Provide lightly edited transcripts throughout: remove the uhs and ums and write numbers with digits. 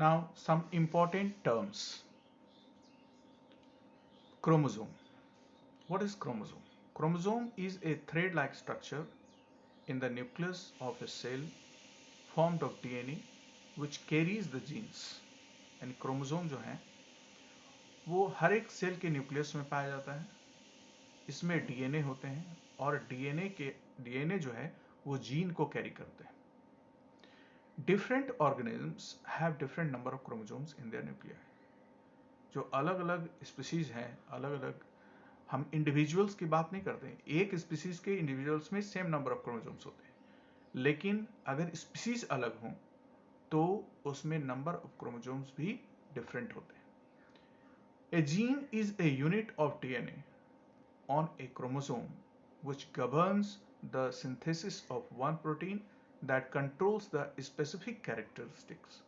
Now, some important terms. Chromosome. What is chromosome? Chromosome is a thread-like structure in the nucleus of a cell formed of DNA which carries the genes. यानी chromosome जो है वो हर एक cell के nucleus में पाया जाता है। इसमें डीएनए होते हैं और डीएनए जो है वो जीन को कैरी करते हैं। Different organisms have different number of chromosomes in their nuclear. जो अलग अलग स्पीसीज हैं, अलग अलग, हम इंडिविजुअल्स की बात नहीं करते हैं। एक स्पीसीज के इंडिविजुअल्स में सेम नंबर ऑफ क्रोमोसोम्स होते हैं, लेकिन अगर स्पीसीज अलग हों तो उसमें नंबर ऑफ क्रोमोसोम्स भी डिफरेंट होते हैं। A gene is a unit of DNA on a chromosome which governs the synthesis of one protein that controls the specific characteristics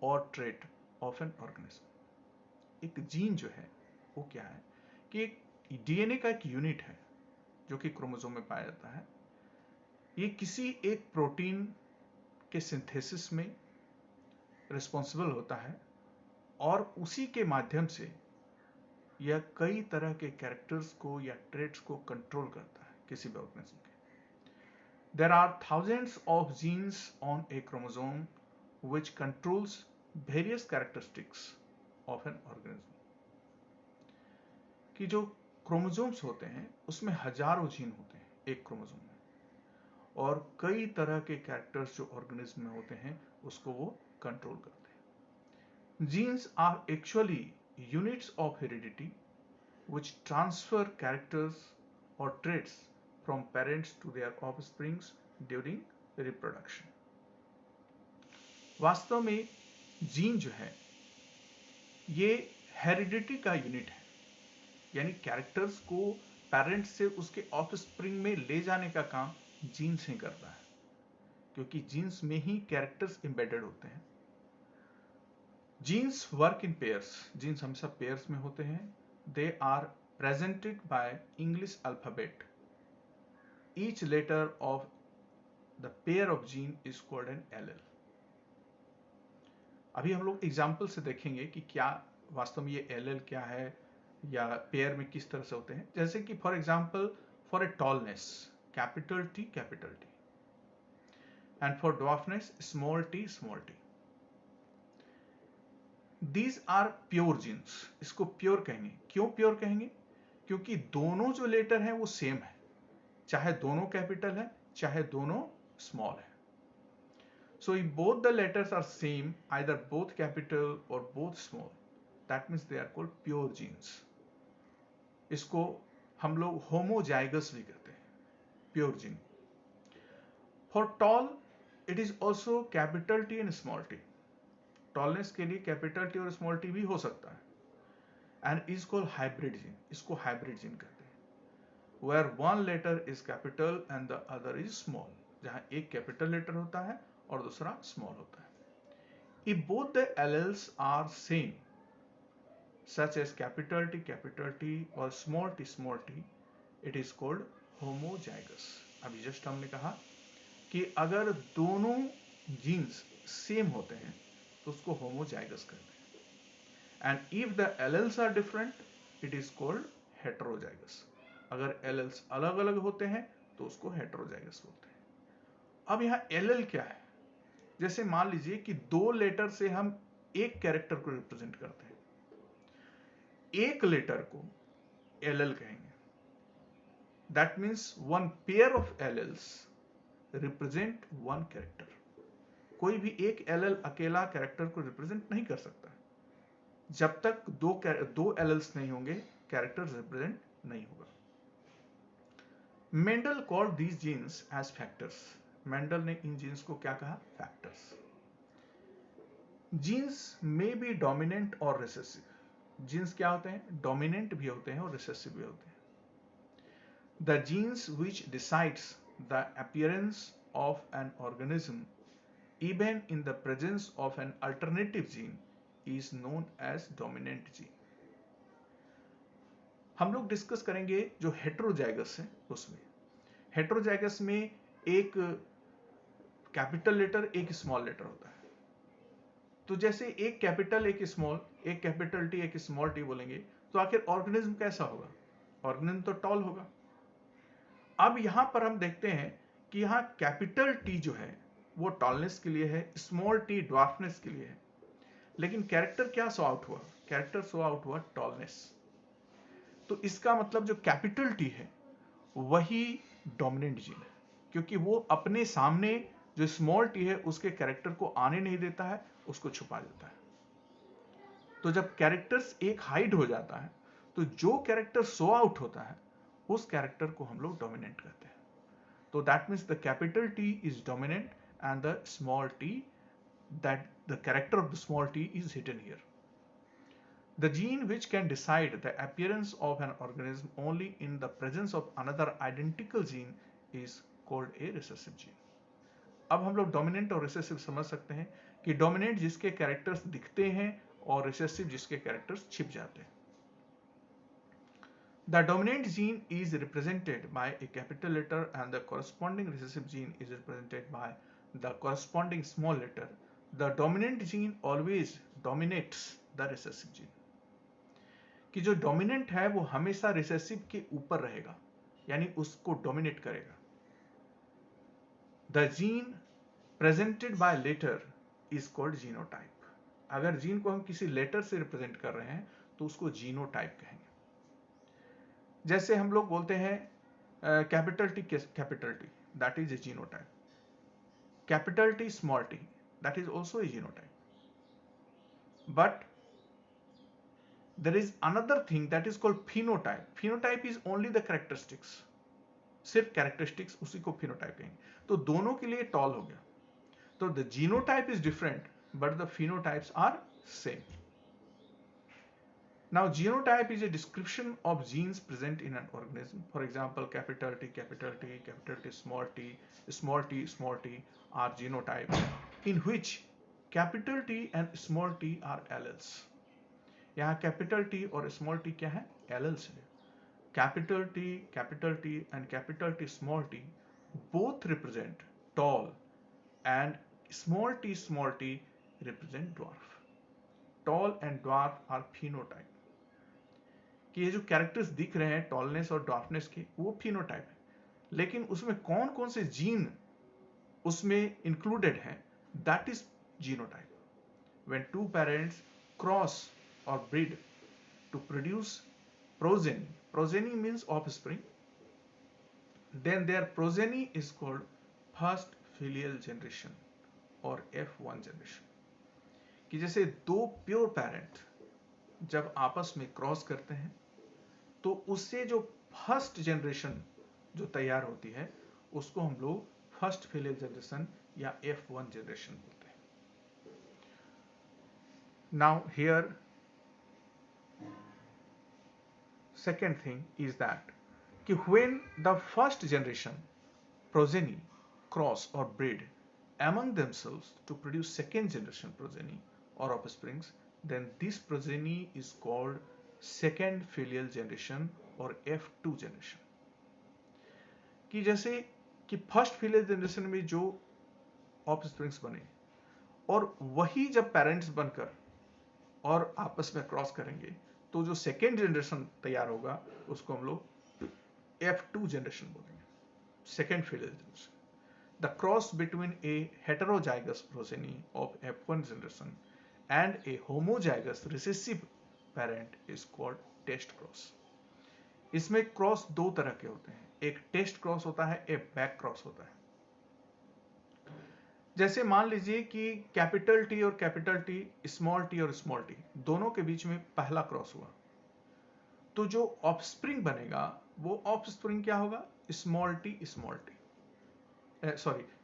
or trait of an organism. एक gene जो है वो क्या है कि एक डीएनए का एक यूनिट है जो कि क्रोमोसोम में पाया जाता है। ये किसी एक प्रोटीन के सिंथेसिस में रिस्पॉन्सिबल होता है और उसी के माध्यम से यह कई तरह के कैरेक्टर्स को या ट्रेट्स को कंट्रोल करता है किसी भी ऑर्गेनिज्म के। There are thousands of genes on a chromosome which controls various characteristics of an organism. कि जो क्रोमोसोम्स होते हैं उसमें हजारों जीन होते हैं एक क्रोमोसोम में और कई तरह के कैरेक्टर्स जो ऑर्गेनिज्म में होते हैं उसको वो कंट्रोल करते हैं। Genes are actually units of heredity which transfer characters or traits from parents to their offsprings during reproduction. वास्तव में जीन जो है ये हेरिडिटी का यूनिट है, यानी कैरेक्टर्स को पेरेंट्स से उसके ऑफस्प्रिंग में ले जाने का काम जीन्स ही करता है, क्योंकि जीन्स में ही कैरेक्टर्स एम्बेडेड होते हैं। Genes work in pairs. Genes हमेशा पेयर्स में होते हैं। They are presented by English alphabet. Each letter of the pair of gene is called an allele. अभी हम लोग एग्जाम्पल से देखेंगे कि क्या वास्तव में ये एलेल क्या है या पेयर में किस तरह से होते हैं। जैसे कि for example for a tallness capital T and for dwarfness small t. These are pure genes. इसको प्योर कहेंगे। क्यों प्योर कहेंगे? क्योंकि दोनों जो लेटर हैं वो सेम है, चाहे दोनों कैपिटल है चाहे दोनों स्मॉल है। So if both the letters are same, either both capital और both small, that means they are called pure genes. इसको हम लोग होमोजाइगस भी कहते हैं, pure gene. For tall it is also capital T and small T. Tallness के लिए capital T और स्मॉल टी भी हो सकता है। And is called hybrid gene. इसको हाइब्रिड जीन कहते हैं। Where one letter is capital and the other is small, जहां एक कैपिटल लेटर होता है और दूसरा स्मॉल होता है। If both the alleles are same, such as capital T और small T, it is called homozygous. अभी जस्ट हमने कहा कि अगर दोनों जीन्स सेम होते हैं तो उसको होमोजाइगस कहते हैं। And if the alleles are different, it is called heterozygous. अगर एलेल्स अलग अलग होते हैं तो उसको हेटेरोजाइगस बोलते हैं। अब यहां एलेल क्या है? जैसे मान लीजिए कि दो लेटर से हम एक कैरेक्टर को रिप्रेजेंट करते हैं, एक लेटर को एलेल कहेंगे। That means one pair of alleles represent one character. कोई भी एक एलएल अकेला कैरेक्टर को रिप्रेजेंट नहीं कर सकता। जब तक दो एलएल्स नहीं होंगे, कैरेक्टर रिप्रेजेंट नहीं होगा। Mendel called these genes as factors. Mendel ने इन जीन्स को क्या कहा? Factors. Genes may be dominant और रिसेसिव। जीन्स क्या होते हैं? डोमिनेंट भी होते हैं और रिसेसिव भी होते हैं। The jeans which decides the appearance of an organism even in the presence of an alternative gene is known as dominant gene. हम लोग डिस्कस करेंगे जो हेटेरोजाइगस है उसमें। हेटेरोजाइगस में एक कैपिटल लेटर एक स्मॉल लेटर होता है। तो जैसे एक कैपिटल एक स्मॉल, एक कैपिटल टी एक स्मॉल टी बोलेंगे, तो आखिर ऑर्गेनिज्म कैसा होगा? ऑर्गेनिज्म तो टॉल होगा। अब यहां पर हम देखते हैं कि यहां कैपिटल टी जो है वो टॉलनेस के लिए है, स्मॉल टी ड्वार्फनेस के लिए है, लेकिन कैरेक्टर क्या सो आउट हुआ? कैरेक्टर सो आउट हुआ टॉलनेस। तो इसका मतलब जो कैपिटल टी है वही डोमिनेंट जीन है, क्योंकि वो अपने सामने जो स्मॉल टी है उसके कैरेक्टर को आने नहीं देता है, उसको छुपा देता है। तो जब कैरेक्टर्स एक हाइड हो जाता है तो जो कैरेक्टर सो आउट होता है उस कैरेक्टर को हम लोग डोमिनेंट कहते हैं। तो that means the capital T is dominant and the small T, that the character of the small t is hidden here. The gene which can decide the appearance of an organism only in the presence of another identical gene is called a recessive gene. अब हम लोग dominant और recessive समझ सकते हैं कि dominant जिसके characters दिखते हैं और रिसेसिव जिसके कैरेक्टर्स छिप जाते हैं। The dominant gene is represented by a capital letter and the corresponding recessive gene is represented by the corresponding small letter. The dominant gene always dominates the recessive gene. कि जो dominant है वो हमेशा recessive के ऊपर रहेगा, यानी उसको डोमिनेट करेगा। The gene presented by letter is called genotype. अगर जीन को हम किसी लेटर से रिप्रेजेंट कर रहे हैं तो उसको जीनोटाइप कहेंगे। जैसे हम लोग बोलते हैं capital T, that is a genotype. Capital T small T, that is also a genotype. But there is another thing that is called phenotype. Phenotype is only the characteristics, सिर्फ characteristics, उसी को phenotype कहेंगे। तो दोनों के लिए toll हो गया। तो the genotype is different but the phenotypes are same. Now genotype is a description of genes present in an organism. For example, capital T, capital T, capital T, small t, small t, small t are genotypes in which capital T and small t are alleles. यहाँ capital T और small t क्या है? Alleles है। Capital T and capital T small t both represent tall and small t represent dwarf. Tall and dwarf are phenotype. कि ये जो characters दिख रहे हैं टॉलनेस और ड्वार्फनेस के, वो फिनोटाइप है, लेकिन उसमें कौन कौन से जीन उसमें इंक्लूडेड है, that is genotype. When two parents cross or breed to produce progeny. Progeny means offspring. Then their progeny is called first filial generation or F1 generation. कि जैसे दो प्योर पेरेंट जब आपस में क्रॉस करते हैं तो उससे जो फर्स्ट जनरेशन जो तैयार होती है उसको हम लोग फर्स्ट फिलियल जनरेशन या F1 जनरेशन बोलते हैं। Now here second thing is that when the first generation progeny cross or breed among themselves to produce second generation progeny or offsprings, then this progeny is called second filial generation or F2 generation. कि जैसे कि first filial generation में जो offsprings बने और वही जब parents बनकर और आपस में क्रॉस करेंगे तो जो सेकेंड जनरेशन तैयार होगा उसको हम लोग F2 जनरेशन बोलेंगे, second filial generation. The cross between a heterozygous progeny of F1 generation and a homozygous recessive parent is called test cross. इसमें क्रॉस दो तरह के होते हैं, एक टेस्ट क्रॉस होता है, एक बैक क्रॉस होता है। जैसे मान लीजिए कि कैपिटल टी और कैपिटल टी, स्मॉल टी और स्मॉल टी दोनों के बीच में पहला क्रॉस हुआ, तो जो ऑफस्प्रिंग बनेगा वो ऑफस्प्रिंग क्या होगा? Small T,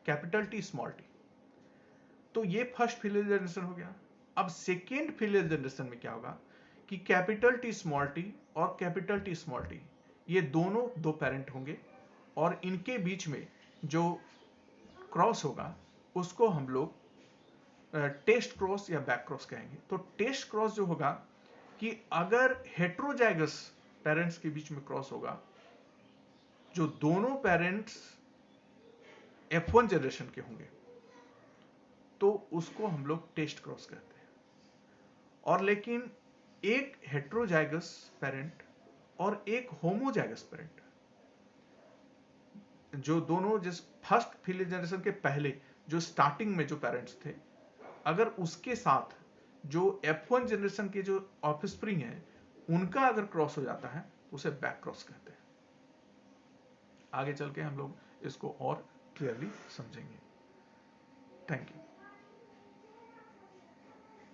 capital T small T. तो ये फर्स्ट फिलियल जनरेशन हो गया। अब सेकेंड फिलियल जनरेशन में क्या होगा कि कैपिटल टी स्मॉल टी और कैपिटल टी स्मॉल टी ये दोनों दो पेरेंट होंगे और इनके बीच में जो क्रॉस होगा उसको हम लोग टेस्ट क्रॉस या बैक क्रॉस कहेंगे। तो टेस्ट क्रॉस जो होगा कि अगर हेटेरोजाइगस पेरेंट्स के बीच में क्रॉस होगा, जो दोनों पेरेंट्स F1 जनरेशन के होंगे, तो उसको हम लोग टेस्ट क्रॉस कहते हैं। और लेकिन एक हेट्रोजाइगस पेरेंट और एक होमोजाइगस पेरेंट, जो दोनों जिस फर्स्ट फिलिप जनरेशन के पहले जो स्टार्टिंग में जो पेरेंट्स थे, अगर उसके साथ जो F1 जनरेशन के जो ऑफस्प्रिंग है उनका अगर क्रॉस हो जाता है तो उसे बैक क्रॉस कहते हैं। आगे चल के हम लोग इसको और क्लियरली समझेंगे। Thank you.